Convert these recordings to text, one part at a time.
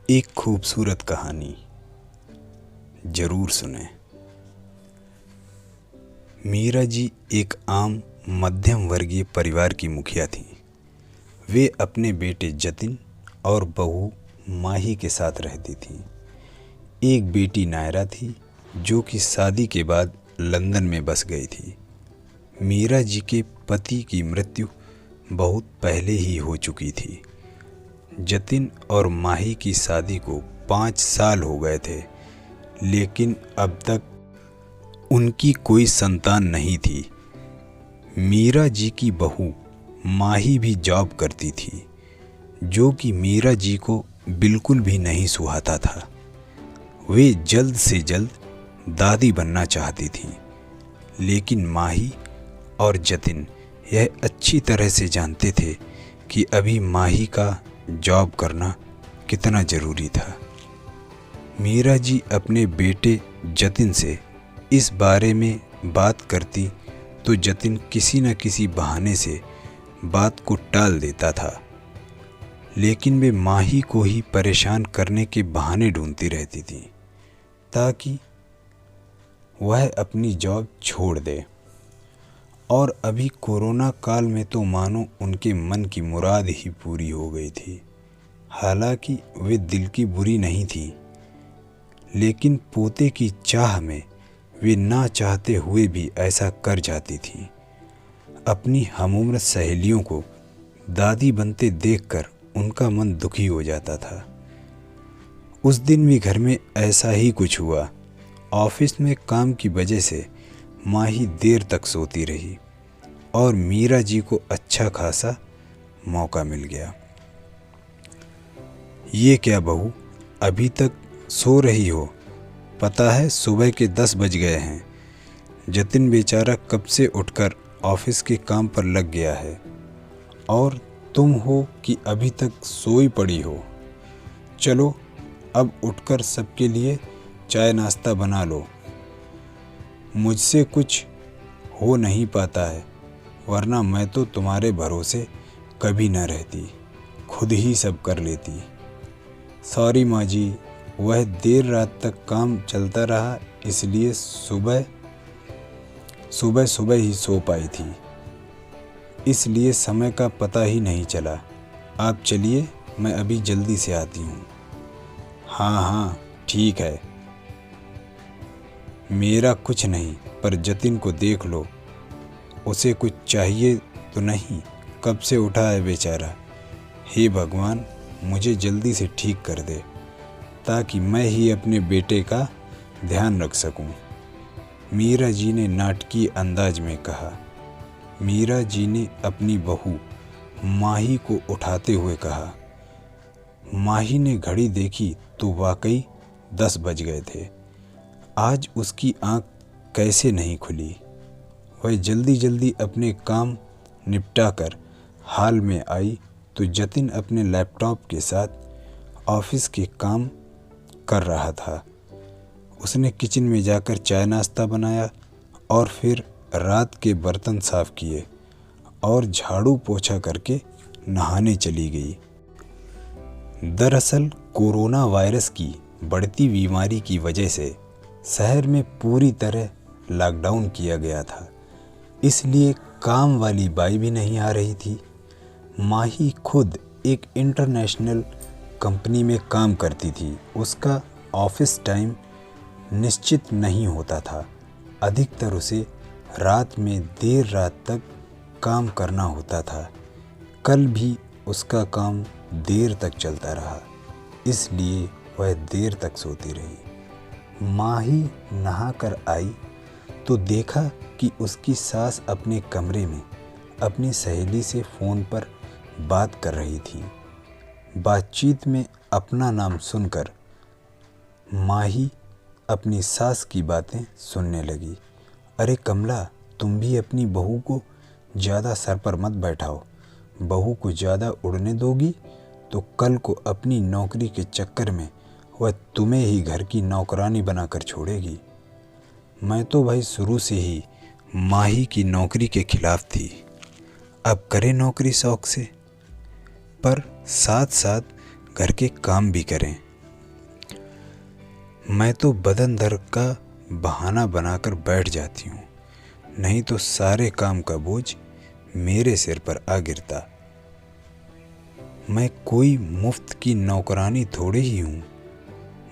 एक खूबसूरत कहानी जरूर सुने। मीरा जी एक आम मध्यम वर्गीय परिवार की मुखिया थीं। वे अपने बेटे जतिन और बहू माही के साथ रहती थीं। एक बेटी नायरा थी जो कि शादी के बाद लंदन में बस गई थी। मीरा जी के पति की मृत्यु बहुत पहले ही हो चुकी थी। जतिन और माही की शादी को 5 साल हो गए थे, लेकिन अब तक उनकी कोई संतान नहीं थी। मीरा जी की बहू माही भी जॉब करती थी, जो कि मीरा जी को बिल्कुल भी नहीं सुहाता था। वे जल्द से जल्द दादी बनना चाहती थी, लेकिन माही और जतिन यह अच्छी तरह से जानते थे कि अभी माही का जॉब करना कितना ज़रूरी था। मीरा जी अपने बेटे जतिन से इस बारे में बात करती तो जतिन किसी न किसी बहाने से बात को टाल देता था, लेकिन वे माही को ही परेशान करने के बहाने ढूंढती रहती थी ताकि वह अपनी जॉब छोड़ दे। और अभी कोरोना काल में तो मानो उनके मन की मुराद ही पूरी हो गई थी। हालांकि वे दिल की बुरी नहीं थी, लेकिन पोते की चाह में वे ना चाहते हुए भी ऐसा कर जाती थी। अपनी हमउम्र सहेलियों को दादी बनते देखकर उनका मन दुखी हो जाता था। उस दिन भी घर में ऐसा ही कुछ हुआ। ऑफिस में काम की वजह से माही देर तक सोती रही और मीरा जी को अच्छा खासा मौका मिल गया। ये क्या बहू, अभी तक सो रही हो? पता है सुबह के 10 बज गए हैं। जतिन बेचारा कब से उठकर ऑफिस के काम पर लग गया है और तुम हो कि अभी तक सोई पड़ी हो। चलो अब उठकर सबके लिए चाय नाश्ता बना लो। मुझसे कुछ हो नहीं पाता है, वरना मैं तो तुम्हारे भरोसे कभी न रहती, खुद ही सब कर लेती। सॉरी माँ जी, वह देर रात तक काम चलता रहा, इसलिए सुबह सुबह ही सो पाई थी, इसलिए समय का पता ही नहीं चला। आप चलिए, मैं अभी जल्दी से आती हूँ। हाँ ठीक है। मेरा कुछ नहीं, पर जतिन को देख लो, उसे कुछ चाहिए तो नहीं? कब से उठा है बेचारा। हे भगवान, मुझे जल्दी से ठीक कर दे ताकि मैं ही अपने बेटे का ध्यान रख सकूं। मीरा जी ने नाटकीय अंदाज में कहा। मीरा जी ने अपनी बहू माही को उठाते हुए कहा। माही ने घड़ी देखी तो वाकई 10 बज गए थे। आज उसकी आंख कैसे नहीं खुली। वह जल्दी जल्दी अपने काम निपटाकर हाल में आई तो जतिन अपने लैपटॉप के साथ ऑफिस के काम कर रहा था। उसने किचन में जाकर चाय नाश्ता बनाया और फिर रात के बर्तन साफ किए और झाड़ू पोछा करके नहाने चली गई। दरअसल कोरोना वायरस की बढ़ती बीमारी की वजह से शहर में पूरी तरह लॉकडाउन किया गया था, इसलिए काम वाली बाई भी नहीं आ रही थी। माही खुद एक इंटरनेशनल कंपनी में काम करती थी। उसका ऑफिस टाइम निश्चित नहीं होता था। अधिकतर उसे रात में देर रात तक काम करना होता था। कल भी उसका काम देर तक चलता रहा, इसलिए वह देर तक सोती रही। माही नहाकर आई तो देखा कि उसकी सास अपने कमरे में अपनी सहेली से फ़ोन पर बात कर रही थी। बातचीत में अपना नाम सुनकर माही अपनी सास की बातें सुनने लगी। अरे कमला, तुम भी अपनी बहू को ज़्यादा सर पर मत बैठाओ। बहू को ज़्यादा उड़ने दोगी तो कल को अपनी नौकरी के चक्कर में वह तुम्हें ही घर की नौकरानी बनाकर छोड़ेगी। मैं तो भाई शुरू से ही माही की नौकरी के खिलाफ थी। अब करें नौकरी शौक से, पर साथ साथ घर के काम भी करें। मैं तो बदन दर्द का बहाना बनाकर बैठ जाती हूँ, नहीं तो सारे काम का बोझ मेरे सिर पर आ गिरता। मैं कोई मुफ्त की नौकरानी थोड़ी ही हूँ।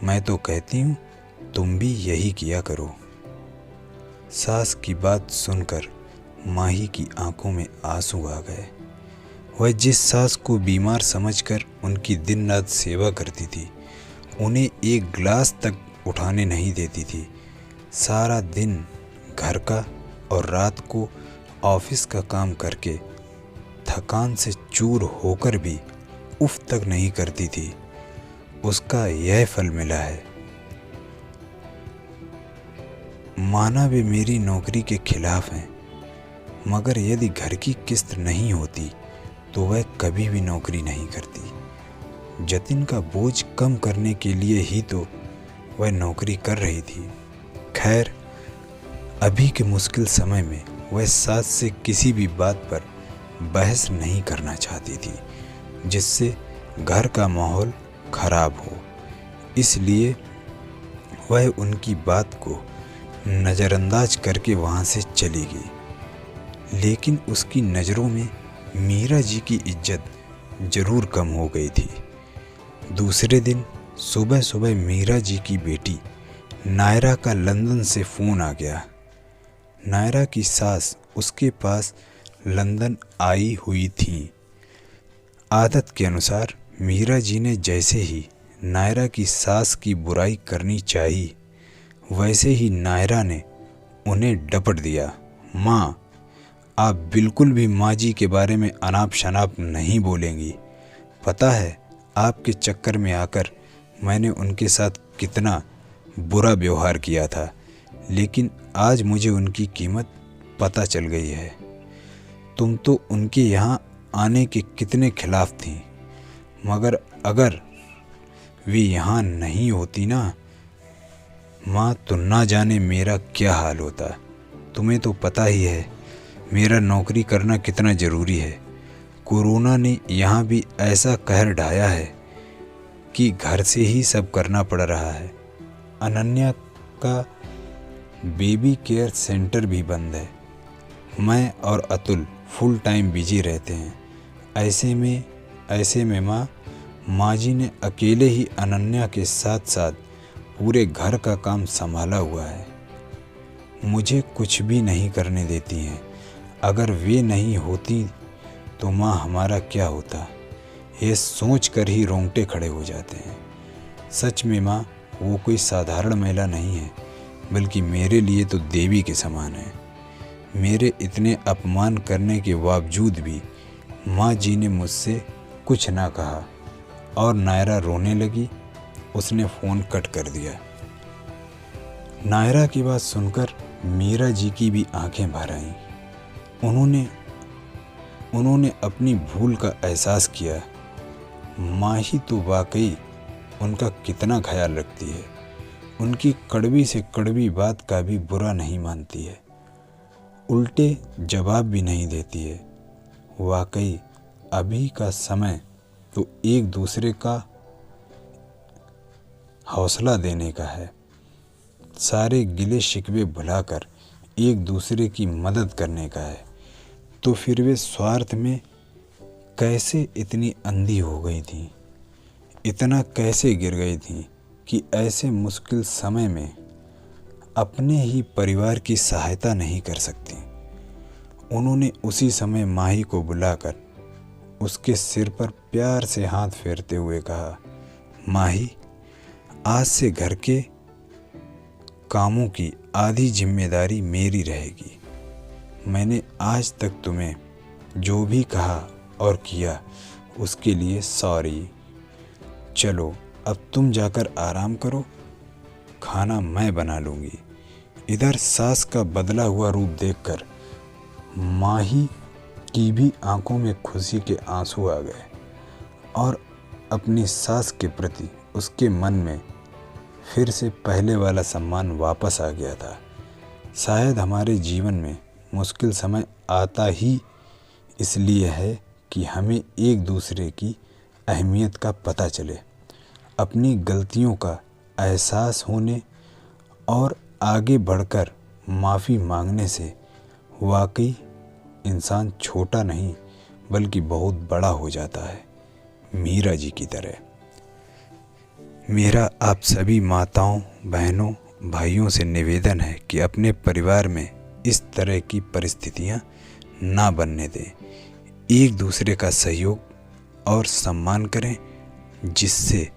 मैं तो कहती हूँ तुम भी यही किया करो। सास की बात सुनकर माही की आंखों में आंसू आ गए। वह जिस सास को बीमार समझकर उनकी दिन रात सेवा करती थी, उन्हें एक गिलास तक उठाने नहीं देती थी, सारा दिन घर का और रात को ऑफिस का काम करके थकान से चूर होकर भी उफ तक नहीं करती थी, उसका यह फल मिला है। माना वे मेरी नौकरी के खिलाफ हैं, मगर यदि घर की किस्त नहीं होती तो वह कभी भी नौकरी नहीं करती। जतिन का बोझ कम करने के लिए ही तो वह नौकरी कर रही थी। खैर, अभी के मुश्किल समय में वह सास से किसी भी बात पर बहस नहीं करना चाहती थी जिससे घर का माहौल खराब हो, इसलिए वह उनकी बात को नज़रअंदाज करके वहाँ से चली गई। लेकिन उसकी नज़रों में मीरा जी की इज्जत ज़रूर कम हो गई थी। दूसरे दिन सुबह सुबह मीरा जी की बेटी नायरा का लंदन से फ़ोन आ गया। नायरा की सास उसके पास लंदन आई हुई थी। आदत के अनुसार मीरा जी ने जैसे ही नायरा की सास की बुराई करनी चाहिए, वैसे ही नायरा ने उन्हें डपट दिया। माँ, आप बिल्कुल भी माँ जी के बारे में अनाप शनाप नहीं बोलेंगी। पता है आपके चक्कर में आकर मैंने उनके साथ कितना बुरा व्यवहार किया था, लेकिन आज मुझे उनकी कीमत पता चल गई है। तुम तो उनके यहाँ आने के कितने खिलाफ थी, मगर अगर वे यहाँ नहीं होती ना माँ, तो ना जाने मेरा क्या हाल होता। तुम्हें तो पता ही है मेरा नौकरी करना कितना ज़रूरी है। कोरोना ने यहाँ भी ऐसा कहर ढाया है कि घर से ही सब करना पड़ रहा है। अनन्या का बेबी केयर सेंटर भी बंद है। मैं और अतुल फुल टाइम बिजी रहते हैं। ऐसे में माँ जी ने अकेले ही अनन्या के साथ साथ पूरे घर का काम संभाला हुआ है। मुझे कुछ भी नहीं करने देती हैं। अगर वे नहीं होती तो माँ हमारा क्या होता, ये सोच कर ही रोंगटे खड़े हो जाते हैं। सच में माँ, वो कोई साधारण महिला नहीं है, बल्कि मेरे लिए तो देवी के समान है। मेरे इतने अपमान करने के बावजूद भी माँ जी ने मुझसे कुछ ना कहा और नायरा रोने लगी। उसने फ़ोन कट कर दिया। नायरा की बात सुनकर मीरा जी की भी आंखें भर आईं। उन्होंने अपनी भूल का एहसास किया। माँ ही तो वाकई उनका कितना ख्याल रखती है। उनकी कड़वी से कड़वी बात का भी बुरा नहीं मानती है, उल्टे जवाब भी नहीं देती है। वाकई अभी का समय तो एक दूसरे का हौसला देने का है, सारे गिले शिकवे भुलाकर एक दूसरे की मदद करने का है। तो फिर वे स्वार्थ में कैसे इतनी अंधी हो गई थी, इतना कैसे गिर गई थी कि ऐसे मुश्किल समय में अपने ही परिवार की सहायता नहीं कर सकती। उन्होंने उसी समय माही को बुलाकर उसके सिर पर प्यार से हाथ फेरते हुए कहा, माही, आज से घर के कामों की आधी जिम्मेदारी मेरी रहेगी। मैंने आज तक तुम्हें जो भी कहा और किया उसके लिए सॉरी। चलो अब तुम जाकर आराम करो, खाना मैं बना लूँगी। इधर सास का बदला हुआ रूप देखकर माही की भी आंखों में खुशी के आंसू आ गए और अपनी सास के प्रति उसके मन में फिर से पहले वाला सम्मान वापस आ गया था। शायद हमारे जीवन में मुश्किल समय आता ही इसलिए है कि हमें एक दूसरे की अहमियत का पता चले, अपनी गलतियों का एहसास होने और आगे बढ़कर माफ़ी मांगने से वाकई इंसान छोटा नहीं बल्कि बहुत बड़ा हो जाता है, मीरा जी की तरह। मेरा आप सभी माताओं, बहनों, भाइयों से निवेदन है कि अपने परिवार में इस तरह की परिस्थितियां ना बनने दें। एक दूसरे का सहयोग और सम्मान करें, जिससे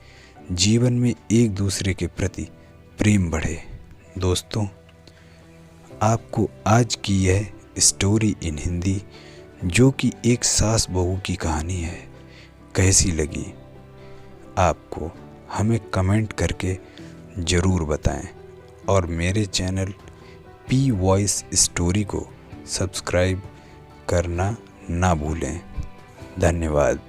जीवन में एक दूसरे के प्रति प्रेम बढ़े। दोस्तों, आपको आज की यह स्टोरी इन हिंदी, जो कि एक सास बहू की कहानी है, कैसी लगी? आपको हमें कमेंट करके ज़रूर बताएं और मेरे चैनल पी वॉइस स्टोरी को सब्सक्राइब करना ना भूलें। धन्यवाद।